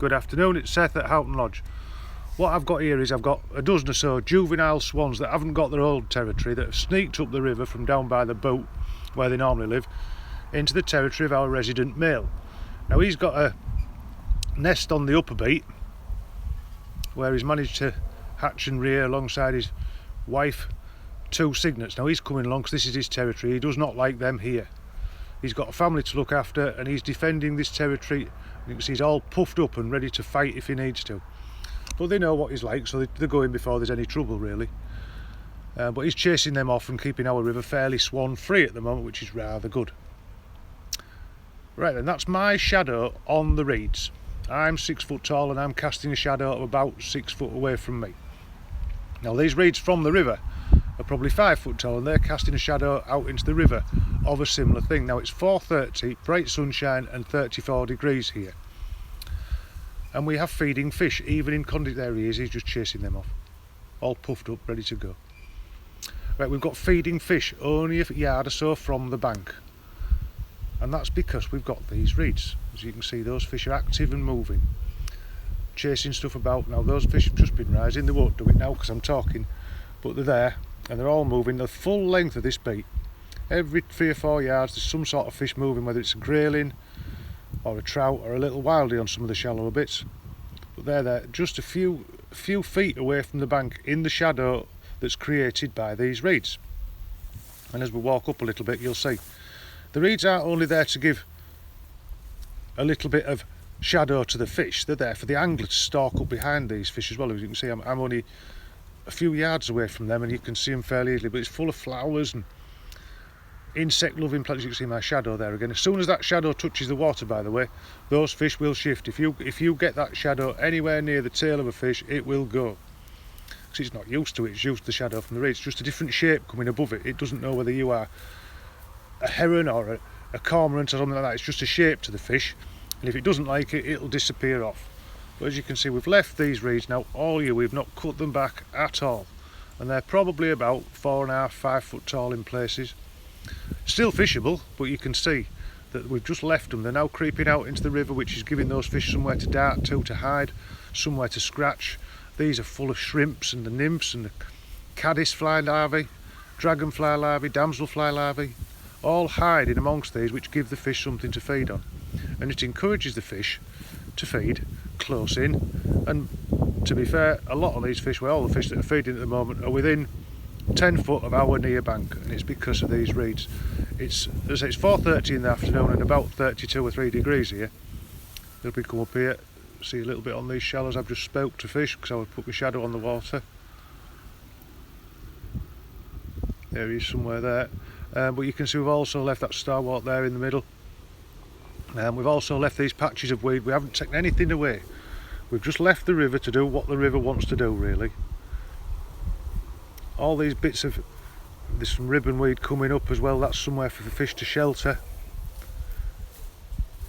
Good afternoon, it's Seth at Houghton Lodge. What I've got here is I've got a dozen or so juvenile swans that haven't got their old territory, that have sneaked up the river from down by the boat where they normally live into the territory of our resident male. Now he's got a nest on the upper beat where he's managed to hatch and rear alongside his wife, two cygnets. Now he's coming along because this is his territory. He does not like them here. He's got a family to look after and he's defending this territory. You can see he's all puffed up and ready to fight if he needs to. But they know what he's like, so they go in before there's any trouble really. But he's chasing them off and keeping our river fairly swan free at the moment, which is rather good. Right then, that's my shadow on the reeds. I'm 6 foot tall and I'm casting a shadow of about 6 foot away from me. Now these reeds from the river are probably 5 foot tall and they're casting a shadow out into the river of a similar thing. Now it's 4:30, bright sunshine and 34 degrees here. And we have feeding fish, even in conduct. There he is, he's just chasing them off. All puffed up, ready to go. Right, we've got feeding fish only a yard or so from the bank. And that's because we've got these reeds. As you can see, those fish are active and moving, chasing stuff about. Now those fish have just been rising, they won't do it now because I'm talking, but they're there and they're all moving the full length of this beat. Every 3 or 4 yards there's some sort of fish moving, whether it's a grayling or a trout or a little wildie on some of the shallower bits. But they're there just a few feet away from the bank in the shadow that's created by these reeds. And as we walk up a little bit, you'll see the reeds aren't only there to give a little bit of shadow to the fish, they're there for the angler to stalk up behind these fish as well. As you can see, I'm only a few yards away from them and you can see them fairly easily, but it's full of flowers and insect loving plants. You can see my shadow there again. As soon as that shadow touches the water, by the way, those fish will shift. If you get that shadow anywhere near the tail of a fish, it will go, because it's not used to it. It's used to the shadow from the reeds. It's just a different shape coming above it. It doesn't know whether you are a heron or a cormorant or something like that. It's just a shape to the fish, and if it doesn't like it, it'll disappear off. But as you can see, we've left these reeds now all year. We've not cut them back at all, and they're probably about 4.5 to 5 foot tall in places. Still fishable, but you can see that we've just left them. They're now creeping out into the river, which is giving those fish somewhere to dart to hide, somewhere to scratch. These are full of shrimps and the nymphs and the caddisfly larvae, dragonfly larvae, damselfly larvae, all hiding amongst these, which give the fish something to feed on. And it encourages the fish to feed close in. And to be fair, a lot of these fish, well, all the fish that are feeding at the moment, are within 10 foot of our near bank, and it's because of these reeds. It's 4:30 in the afternoon and about 32 or 3 degrees here. If we come up here, see a little bit on these shallows. I've just spoke to fish because I would put my shadow on the water. There he is somewhere there. But you can see we've also left that starwort there in the middle. We've also left these patches of weed. We haven't taken anything away. We've just left the river to do what the river wants to do, really. All these bits of, there's some ribbon weed coming up as well. That's somewhere for the fish to shelter.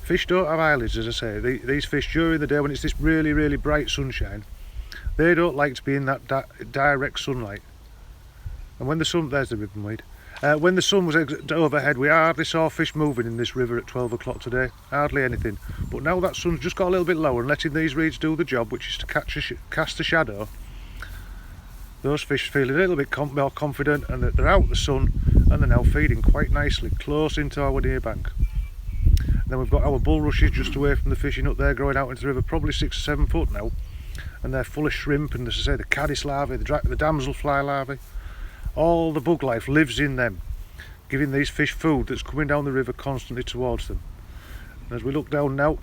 Fish don't have eyelids, as I say. These fish during the day, when it's this really bright sunshine, they don't like to be in that direct sunlight. And when the sun, there's the ribbon weed. When the sun was overhead, we hardly saw fish moving in this river at 12 o'clock today, hardly anything. But now that sun's just got a little bit lower and letting these reeds do the job, which is to cast a shadow, those fish feel a little bit more confident and that they're out in the sun, and they're now feeding quite nicely close into our near bank. And then we've got our bulrushes just away from the fishing up there, growing out into the river, probably 6 or 7 foot now, and they're full of shrimp and, as I say, the caddis larvae, the damselfly larvae. All the bug life lives in them, giving these fish food that's coming down the river constantly towards them. And as we look down now,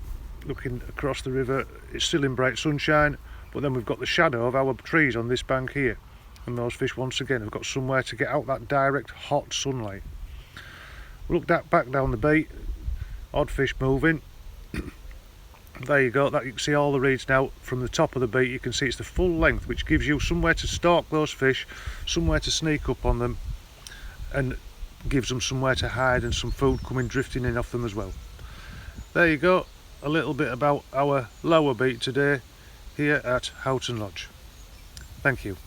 looking across the river, it's still in bright sunshine, but then we've got the shadow of our trees on this bank here, and those fish once again have got somewhere to get out that direct hot sunlight. Look back down the beat, odd fish moving. There you go, you can see all the reeds now from the top of the beat. You can see it's the full length, which gives you somewhere to stalk those fish, somewhere to sneak up on them, and gives them somewhere to hide and some food coming drifting in off them as well. There you go, a little bit about our lower beat today here at Houghton Lodge. Thank you.